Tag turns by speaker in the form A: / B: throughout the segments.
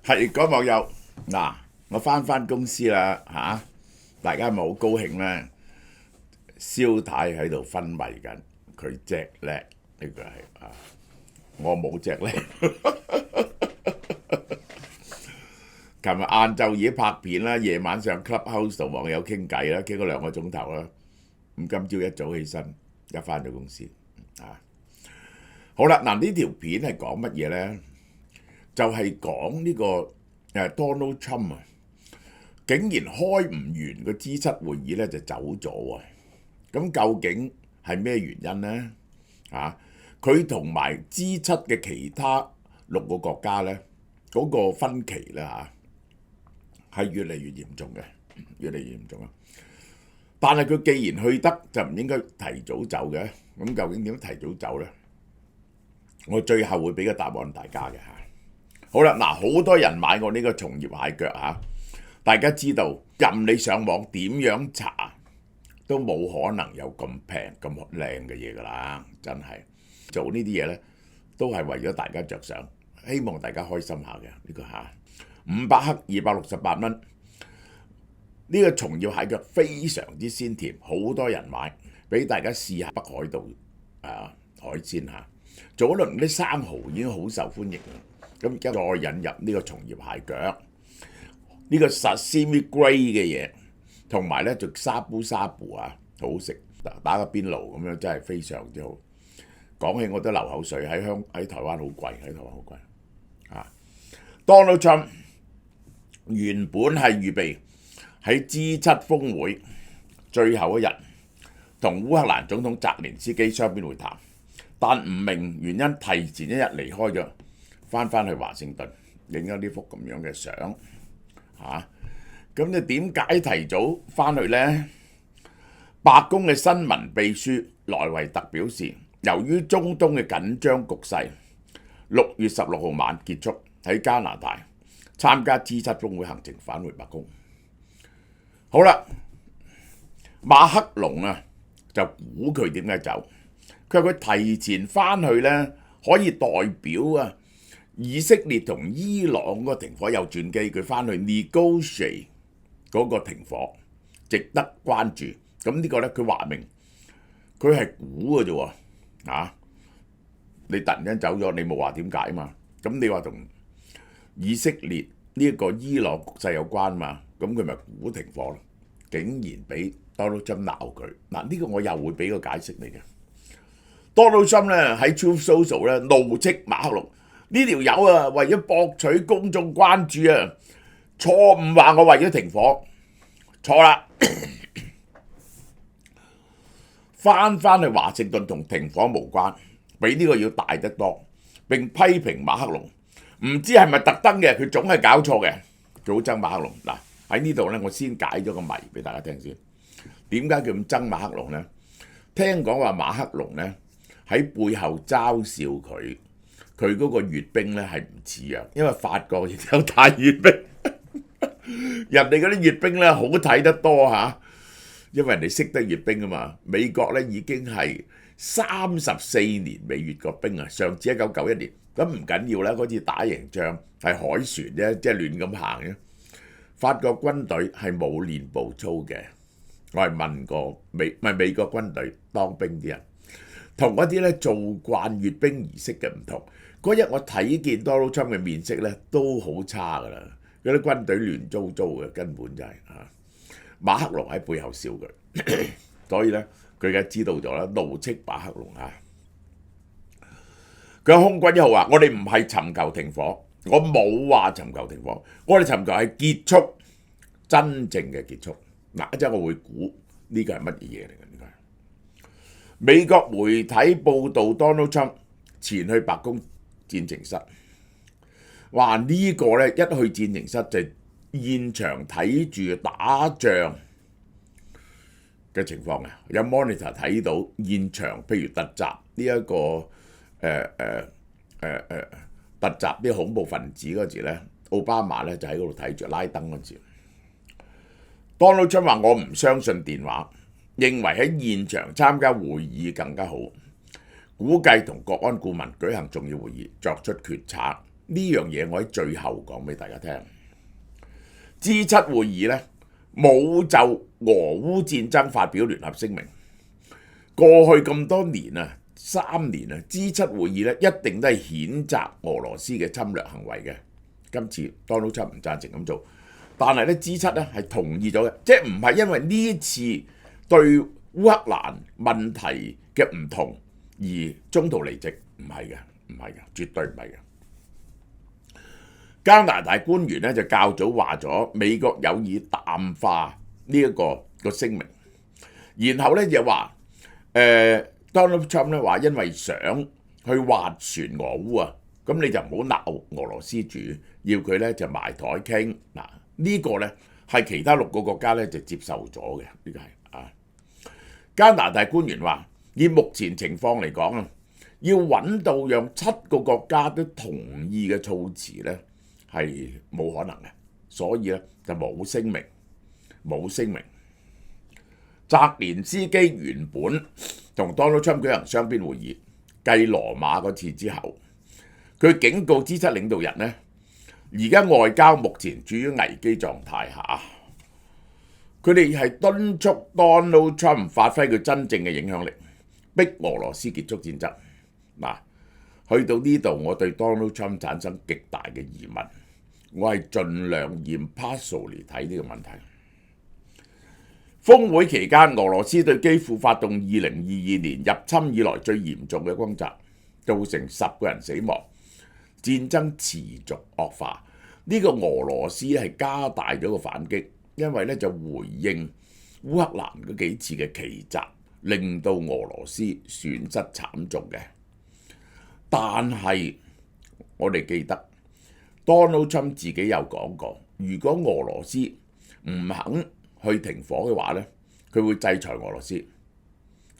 A: 係嗰網友嗱，我翻公司啦嚇，大家咪好高興咧。蕭太喺度昏迷緊，佢隻叻呢個係啊，我冇隻叻。琴日晏晝已經拍片啦，夜晚上 Clubhouse 同網友傾偈啦，傾咗2個鐘頭啦。咁今朝一早起身，一翻到公司啊，好啦，嗱呢條片係講乜嘢咧？就係講呢個Donald Trump 啊，竟然開唔完個 G7會議咧就走咗啊！咁究竟係咩原因咧？啊，佢同埋 G7嘅其他6個國家咧，嗰個分歧咧係越嚟越嚴重嘅，越嚟越嚴重啊！但係佢既然去得，就唔應該提早走嘅。咁究竟點樣提早走咧？我最後會俾個答案大家嘅嚇。好啦，嗱，好多人買過呢個松葉蟹腳嚇，大家知道任你上網點樣查都冇可能有咁平咁靚嘅嘢㗎啦，真係做呢啲嘢咧都係為咗大家着想，希望大家開心下嘅呢個嚇。500克268蚊，呢個松葉蟹腳非常之鮮甜，好多人買，俾大家試下北海道海鮮嚇。早輪啲生蠔已經好受歡迎啦。咁而家再引入呢個松葉蟹腳，呢個 sashimi grade 嘅嘢，同埋咧就沙布好好食，打個邊爐咁樣真係非常之好。講起我都流口水，喺台灣好貴，喺台灣好貴啊。Donald Trump 原本係預備喺 G7 峰會最後一日同烏克蘭總統澤連斯基雙邊會談，但唔明原因提前一日離開咗。翻去華盛頓影咗呢幅咁樣嘅相嚇，咁你點解提早翻去呢？白宮嘅新聞秘書萊維特表示，由於中東嘅緊張局勢，6月16號晚結束，喺加拿大參加 G7 峰會行程返回白宮。好啦，馬克龍啊就估佢點解走，佢話佢提前翻去呢，可以代表以色列同伊朗嗰個停火有轉機，佢翻去 negotiate 嗰個停火，值得關注。咁呢個咧，佢話明佢係估嘅啫喎，你突然間走咗，你冇話點解啊嘛？咁你話同以色列呢一個伊朗局勢有關嘛？咁佢咪估停火咯？竟然俾 Donald Trump 鬧佢，嗱呢個我又會俾個解釋你嘅。Donald Trump 咧喺 Truth Social 咧怒斥馬克龍。呢條友啊，為咗博取公眾關注啊，錯誤話我為咗停火，錯啦。翻去華盛頓同停火無關，比呢個要大得多。並批評馬克龍，唔知係咪特登嘅，佢總係搞錯嘅。佢好憎馬克龍。嗱喺呢度咧，我先解咗個謎俾大家聽先。點解佢咁憎馬克龍咧？聽講話馬克龍咧喺背後嘲笑佢。佢嗰個閱兵咧係唔似啊，因為法國亦有大閱兵，人哋嗰啲閱兵咧好睇得多嚇，因為人哋識得閱兵啊嘛。美國咧已經係34年未閱過兵啊，上次1991年，咁唔緊要啦，嗰次打贏仗係海船啫，即係亂咁行嘅。法國軍隊係冇練步操嘅，我係問過美國軍隊當兵啲人，同嗰啲咧做慣閱兵儀式嘅唔同。嗰日我睇見 Donald Trump 嘅面色咧都好差噶啦，嗰啲軍隊亂糟糟嘅，根本就係馬克龍喺背後笑佢，所以咧佢而家知道咗啦，怒斥馬克龍啊！佢空軍1號話：我哋唔係尋求停火，我冇話尋求停火，我哋尋求係結束真正嘅結束。嗱，一陣我會估呢個係乜嘢嘢嚟嘅？呢個係美國媒體報導 Donald Trump 前去白宮戰情室，話呢個咧一去戰情室就現場睇住打仗嘅情況啊，有 monitor 睇到現場，譬如突襲呢一個突襲啲恐怖分子嗰時咧，奧巴馬咧就喺嗰度睇住拉登嗰時。Donald Trump 話：我唔相信電話，認為喺現場參加會議更加好。估計同國安顧問舉行重要會議，作出決策。呢樣嘢我喺最後講俾大家聽。G7會議呢冇就俄烏戰爭發表聯合聲明。過去咁多年啊，3年啊，G7會議呢一定都係譴責俄羅斯嘅侵略行為嘅。今次 Donald Trump 唔贊成咁做，但係呢 G7呢係同意咗嘅，即係唔係因為呢次對烏克蘭問題嘅唔同而中途離席，唔係嘅，唔係嘅，絕對唔係嘅。加拿大官員咧就較早話咗美國有意淡化呢一個聲明，然後咧就話Donald Trump 咧話因為想去斡旋俄烏啊，咁你就唔好鬧俄羅斯住，要佢咧就埋台傾。嗱，呢個咧係其他6個國家咧就接受咗嘅，呢個係啊。加拿大官員話以目前情況嚟講啊，要揾到讓7個國家都同意嘅措辭咧，係冇可能嘅，所以咧就冇聲明。澤連斯基原本同 Donald Trump 舉行雙邊會議，繼羅馬嗰次之後，佢警告 G7 領導人呢，而家外交目前處於危機狀態下，佢哋係敦促 Donald Trump 發揮佢真正嘅影響力，逼俄羅斯結束戰爭。嗱，去到呢度，我對 Donald Trump 產生極大嘅疑問。我係盡量impartial嚟睇呢個問題。峰會期間，俄羅斯對基輔發動2022年入侵以來最嚴重嘅轟炸，造成10個人死亡，戰爭持續惡化。呢個俄羅斯係加大咗個反擊，因為咧就回應烏克蘭嗰幾次嘅奇襲，令到俄羅斯損失慘重嘅。但係我哋記得 Donald Trump 自己有講過，如果俄羅斯唔肯去停火嘅話呢，佢會制裁俄羅斯。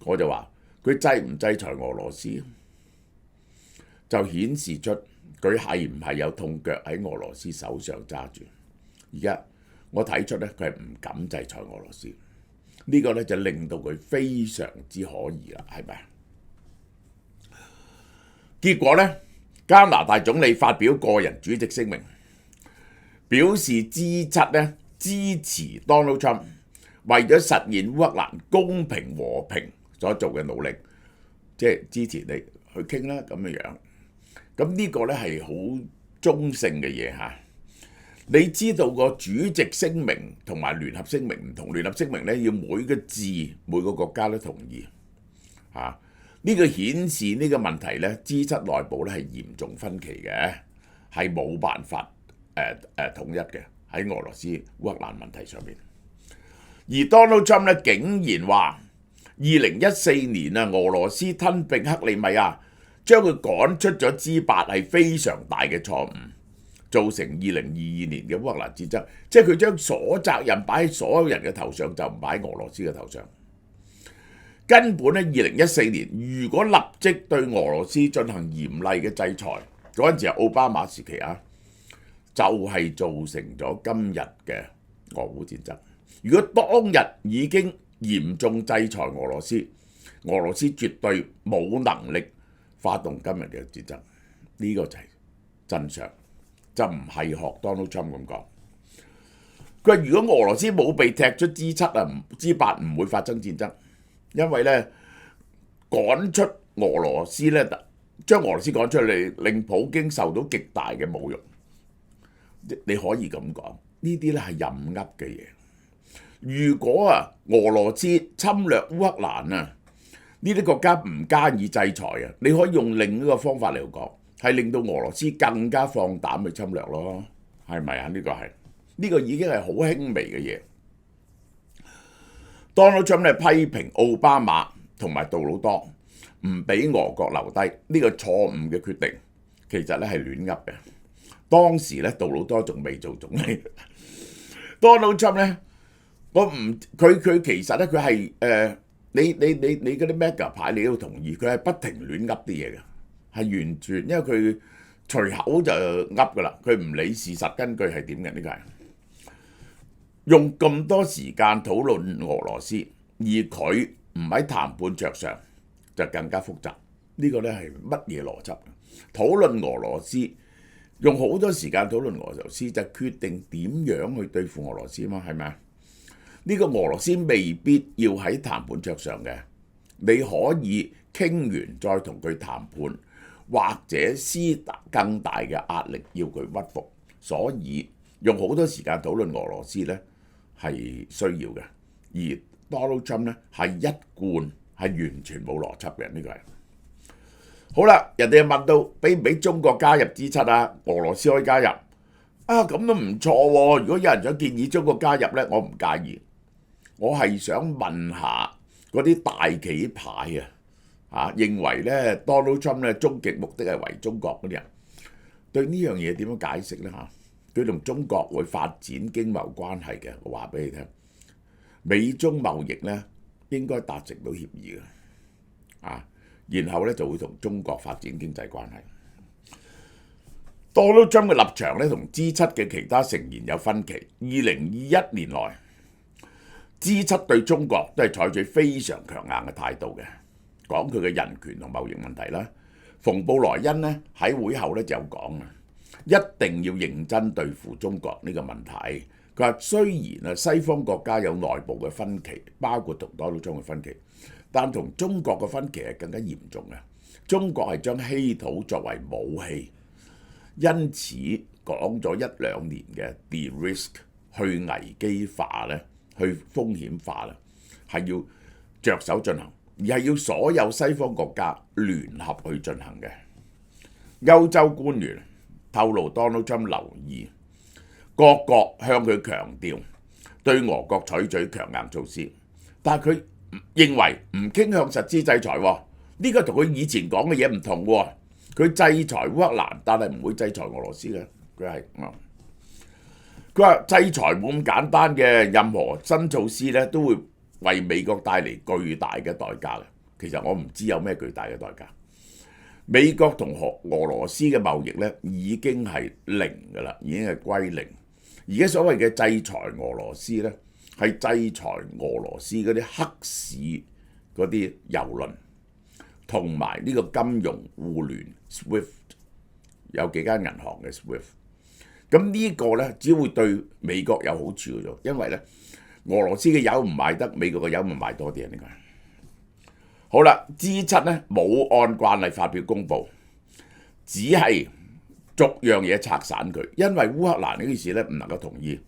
A: 我就話佢制唔制裁俄羅斯，就顯示出佢係唔係有痛腳喺俄羅斯手上揸住。而家我睇出呢，佢係唔敢制裁俄羅斯。呢個呢，就令到佢非常之可疑啦，係咪？結果呢，加拿大總理發表個人主席聲明，表示 G7 呢支持 Donald Trump 為咗實現烏克蘭公平和平所做嘅努力，即係支持你去傾啦咁嘅樣。咁呢個呢係好中性嘅嘢嚇。你知道個主席聲明同埋聯合聲明唔同，聯合聲明呢要每個字每個國家都同意嚇。呢個顯示呢個問題呢 G7 內部呢係嚴重分歧嘅，係冇辦法統一嘅喺俄羅斯烏克蘭問題上面。而 Donald Trump 呢竟然話2014年啊，俄羅斯吞併克里米亞，將佢趕出咗 G8係非常大嘅錯誤，造成2022年嘅烏克蘭戰爭。即係佢將所責任擺喺所有人嘅頭上，就唔擺喺俄羅斯嘅頭上。根本咧，2014年如果立即對俄羅斯進行嚴厲嘅制裁，嗰陣時係奧巴馬時期啊，就係造成咗今日嘅俄烏戰爭。如果當日已經嚴重制裁俄羅斯，俄羅斯絕對冇能力發動今日嘅戰爭。呢個就係真相，就唔係學 Donald Trump 咁講。佢話如果俄羅斯冇被踢出 G7啊，G8唔會發生戰爭。因為咧趕出俄羅斯咧，將俄羅斯趕出嚟，令普京受到極大嘅侮辱。你可以咁講，呢啲咧係任噏嘅嘢。如果啊俄羅斯侵略烏克蘭啊，呢啲國家唔加以制裁啊，你可以用另一個方法嚟講，係令到俄羅斯更加放膽去侵略咯，係咪啊？呢個已經係好輕微嘅嘢。Donald Trump 批評奧巴馬同埋杜魯多唔俾俄國留低，呢個錯誤嘅決定，其實咧係亂噏嘅。當時咧杜魯多仲未做總理，Donald Trump 咧，佢其實咧佢係你嗰啲 mega 牌你都同意，佢係不停亂噏啲嘢嘅，係完全因為佢隨口就噏噶啦，佢唔理事實根據係點嘅，呢個係。用咁多時間討論俄羅斯，而佢唔喺談判桌上，就更加複雜。呢個咧係乜嘢邏輯？討論俄羅斯用好多時間討論俄羅斯，就決定點樣去對付俄羅斯嘛，係咪啊？呢個俄羅斯未必要喺談判桌上嘅，你可以傾完再同佢談判，或者施更大嘅壓力要佢屈服。所以用好多時間討論俄羅斯呢係需要嘅，而 Donald Trump 呢係一貫係完全冇邏輯嘅，呢個係。好啦，人哋問到俾唔俾中國加入 G7啊？俄羅斯可以加入啊？咁都唔錯喎。如果有人想建議中國加入呢，我唔介意。我係想問下嗰啲大企派認為呢 Donald Trump 呢終極目的係為中國嗰啲人，對呢樣嘢點樣解釋呢？佢同中國會發展經貿關係嘅，我話俾你聽，美中貿易呢應該達成到協議嘅然後咧就會同中國發展經濟關係。Donald Trump 嘅立場咧同 G7 嘅其他成員有分歧。2021年內 G7 對中國都係採取非常強硬嘅態度嘅，講佢嘅人權同貿易問題啦。馮布萊恩呢喺會後咧就有講一定要認真對付中國呢個問題。佢話雖然西方國家有內部嘅分歧，包括同 Donald Trump 嘅分歧，但同中國嘅分歧係更加嚴重嘅。中國係將稀土作為武器，因此講咗1-2年嘅 de-risk 去危機化咧，去風險化啦，係要着手進行，而係要所有西方國家聯合去進行嘅。歐洲官員透露 Donald Trump 留意各國向佢強調對俄國採取強硬措施，但係佢認為唔傾向實施制裁，呢個同佢以前講嘅嘢唔同喎。佢制裁烏克蘭，但係唔會制裁俄羅斯嘅。佢話制裁冇咁簡單嘅，任何新措施咧都會為美國帶嚟巨大嘅代價嘅。其實我唔知有咩巨大嘅代價。美國同俄羅斯嘅貿易咧已經係零㗎啦，已經係歸零。而家所謂嘅制裁俄羅斯咧，係制裁俄羅斯嗰啲黑市嗰啲郵輪，同埋呢個金融互聯 SWIFT 有幾間銀行嘅 SWIFT。咁呢個咧只會對美國有好處嘅啫，因為咧俄羅斯嘅油唔賣得，美國嘅油咪賣多啲啊！呢個好啦，G7咧冇按慣例發表公佈，只係逐樣嘢拆散佢，因為烏克蘭呢件事咧唔能夠同意，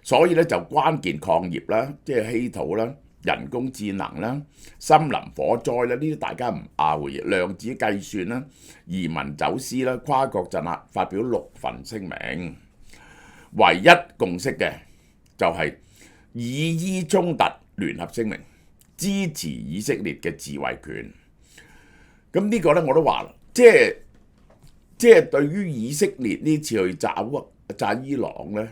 A: 所以咧就關鍵礦業啦，即係稀土啦、人工智能啦、森林火災啦，呢啲大家唔拗嘅嘢，量子計算啦、移民走私啦、跨國鎮壓發表6份聲明，唯一共識嘅就係以伊衝突聯合聲明，支持以色列嘅自衛權。咁呢個咧我都話啦，即係對於以色列呢次去炸伊朗咧，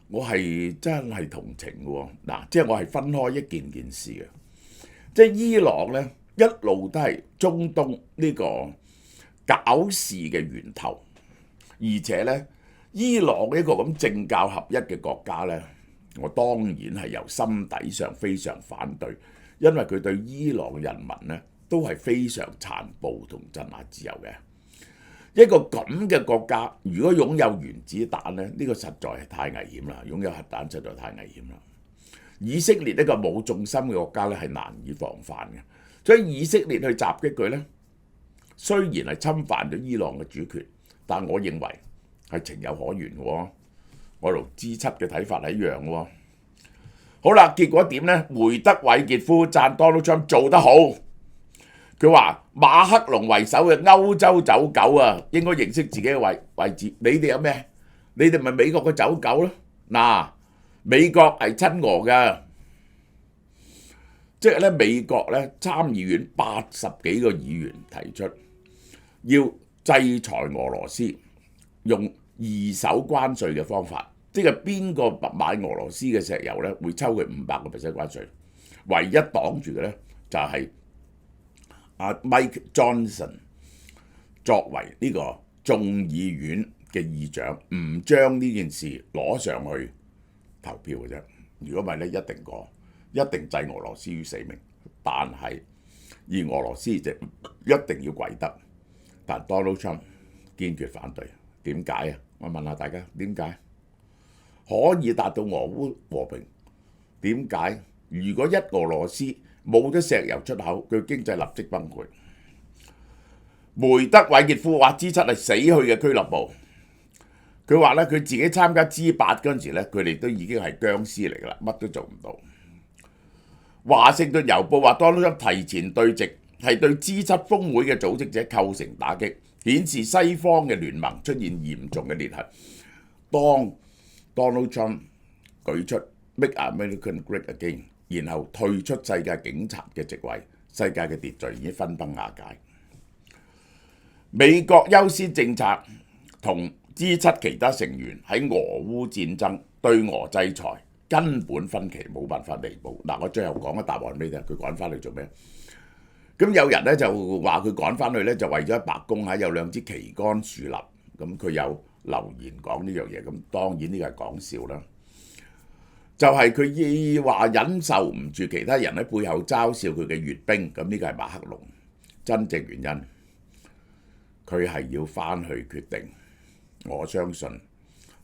A: 我係真係同情嘅喎。嗱，即係我係分開一件事嘅。即係伊朗咧一路都係中東呢個搞事嘅源頭，而且咧伊朗一個咁政教合一嘅國家咧，我當然係由心底上非常反對，因為佢對伊朗人民咧都係非常殘暴同鎮壓自由嘅。一個咁嘅國家，如果擁有原子彈咧，呢個實在係太危險啦！擁有核彈實在太危險啦！以色列呢個冇重心嘅國家咧，係難以防範嘅。所以以色列去襲擊佢咧，雖然係侵犯咗伊朗嘅主權，但我認為係情有可原嘅喎。我同 G7 嘅睇法係一樣嘅喎。好啦，結果點咧？梅德韋傑夫讚 Donald Trump 做得好。佢話馬克龍為首嘅歐洲走狗啊，應該認識自己嘅位置。你哋有咩？你哋咪美國嘅走狗咯。嗱，美國係親俄嘅，即係咧美國咧參議院80幾個議員提出要制裁俄羅斯，用二手關稅嘅方法，即係邊個買俄羅斯嘅石油咧，會抽佢500% 關稅。唯一擋住嘅咧就係Mike Johnson 作為呢個眾議院嘅議長，唔將呢件事攞上去投票嘅啫。如果唔係咧，一定過，一定置俄羅斯於死命。但係而俄羅斯就一定要跪得，但 Donald Trump 堅決反對。點解啊？我問下大家點解可以達到俄烏和平？點解如果一俄羅斯冇咗石油出口，佢經濟立即崩潰？梅德韋傑夫話 G7 係死去嘅俱樂部。佢話咧，佢自己參加 G8嗰陣時咧，佢哋都已經係僵屍嚟㗎啦，乜都做唔到。華盛頓郵報話 Donald Trump 提前對席係對 G7 峰會嘅組織者構成打擊，顯示西方嘅聯盟出現嚴重嘅裂痕。當 Donald Trump 舉出 Make America Great Again， 然後退出世界警察嘅職位，世界嘅秩序已經分崩瓦解。美國優先政策同G7 其他成員喺俄烏戰爭對俄制裁根本分歧冇辦法彌補。嗱，我最後講個答案俾你聽，佢趕翻去做咩？咁有人咧就話佢趕翻去咧就為咗喺白宮有兩支旗杆豎立，咁佢有留言講呢樣嘢，咁當然呢個係講笑啦。就係佢話忍受唔住其他人喺背後嘲笑佢嘅閱兵，咁呢個係馬克龍。真正原因佢係要翻去決定。我相信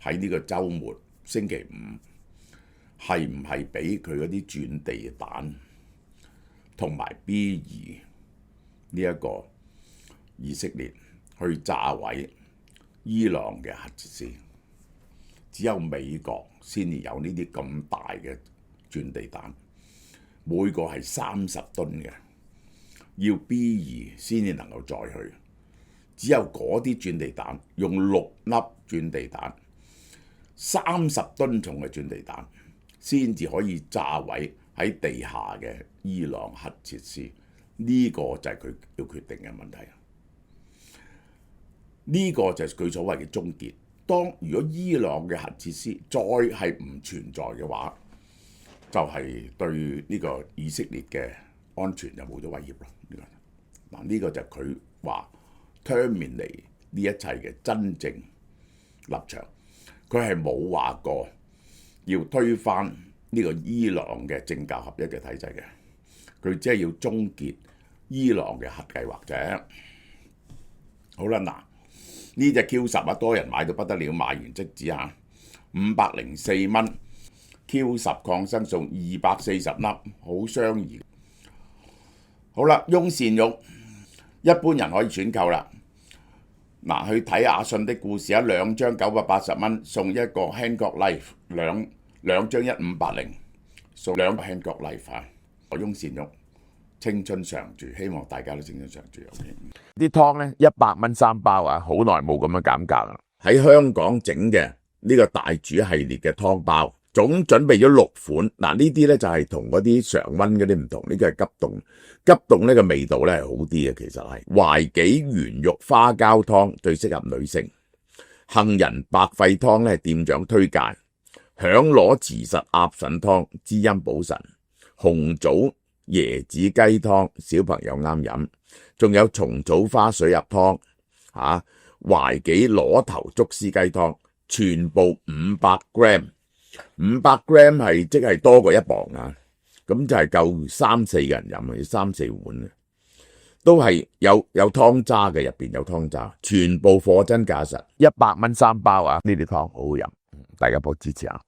A: 喺呢個週末星期五係唔係俾佢嗰啲轉地彈同埋 B2呢一個以色列去炸毀伊朗嘅核設施？只有美國先至有呢啲咁大嘅轉地彈，每個係30噸嘅，要 B2先至能夠載去。只有嗰啲轉地彈用6粒轉地彈，30噸重嘅轉地彈，先至可以炸毀喺地下嘅伊朗核設施。呢個就係佢要決定嘅問題。呢個就係佢所謂嘅終結。如果伊朗嘅核設施再係唔存在嘅話，就係對呢個以色列嘅安全就冇咗威脅咯。呢個就係佢話terminate呢一切嘅真正立場，佢係冇話過要推翻呢個伊朗嘅政教合一嘅體制嘅，佢只係要終結伊朗嘅核計劃啫。好啦，嗱，呢隻 Q10多人買到不得了，買完即止嚇，504蚊 Q10 抗生素240粒，好相宜。好啦，翁倩玉一般人可以選購啦。嗱，去睇阿信的故事2張980蚊，送一個 Hancock Life， 兩張1580，送2個 Hancock Life 啊！翁倩玉青春常駐，希望大家都青春常駐。啲湯咧100蚊3包啊，好耐冇咁樣減價啦。喺香港整嘅呢個大煮系列嘅湯包，總準備咗6款。嗱，呢啲咧就係同嗰啲常溫嗰啲唔同，呢個係急凍。急凍呢個味道咧係好啲嘅，其實係懷杞圓肉花膠湯最適合女性。杏仁白肺湯咧店長推介。響螺慈實鴨腎湯滋陰補腎。紅棗椰子雞湯小朋友啱飲。仲有松草花水鴨湯懷杞螺頭竹絲雞湯，全部500 gram，500 gram 係即係多過1磅啊！咁就係夠3-4個人飲啊，要3-4碗啊，都係有湯渣嘅，入邊有湯渣，全部貨真價實，100蚊3包啊！呢啲湯好好飲，大家幫我支持下。